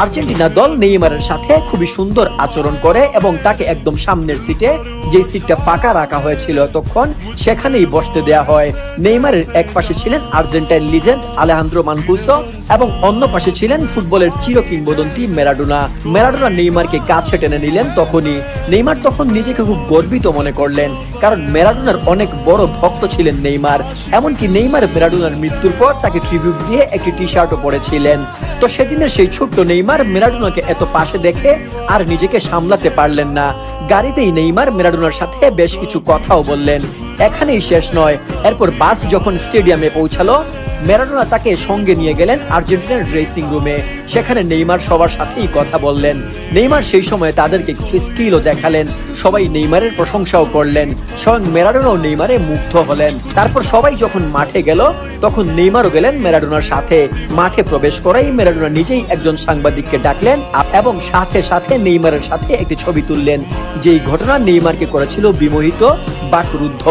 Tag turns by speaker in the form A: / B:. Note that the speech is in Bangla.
A: আর্জেন্টিনা দল নেইমারের সাথে খুবই সুন্দর আচরণ করে এবং তাকে একদম সামনের সিটে, যে সিটটা ফাঁকা রাখা হয়েছিল তখন, সেখানেই বসতে দেয়া হয়। নেইমারের এক পাশে ছিলেন আর্জেন্টাইন লিজেন্ড আলেহান্দ্রো মানকুসো এবং অন্য পাশে ছিলেন ফুটবলের চির কিংবদন্তি ম্যারাডোনা। ম্যারাডোনা নেইমারকে কাছে টেনে নিলেন তখনই। নেইমার তখন নিজেকে খুব গর্বিত মনে করলেন, কারণ ম্যারাডোনার অনেক বড় ভক্ত ছিলেন নেইমার। এমনকি নেইমার ম্যারাডোনার মৃত্যুর পর তাকে ট্রিবিউট দিয়ে একটি টি শার্টও পরেছিলেন। তো সেদিনের সেই ছোট্ট নেইমার ম্যারাডোনাকে এত পাশে দেখে আর নিজেকে সামলাতে পারলেন না। গাড়িতেই নেইমার ম্যারাডোনার সাথে বেশ কিছু কথাও বললেন। এখানেই শেষ নয়, এরপর বাস যখন স্টেডিয়ামে পৌঁছালো, ম্যারাডোনা তাকে সঙ্গে নিয়ে গেলেন আর্জেন্টিনার ড্রেসিং রুমে। সেখানে নেইমার সবার সাথেই কথা বললেন। নেইমার সেই সময় তাদেরকে কিছু স্কিলও দেখালেন। সবাই নেইমারের প্রশংসাও করলেন। স্বয়ং ম্যারাডোনাও নেইমারে মুগ্ধ হলেন। তারপর সবাই যখন মাঠে গেল, তখন নেইমারও গেলেন ম্যারাডোনার সাথে। মাঠে প্রবেশ করেই ম্যারাডোনা নিজেই একজন সাংবাদিককে ডাকলেন এবং সাথে সাথে নেইমারের সাথে একটি ছবি তুললেন। যেই ঘটনা নেইমারকে করেছিল বিমোহিত বা ক্রুদ্ধ।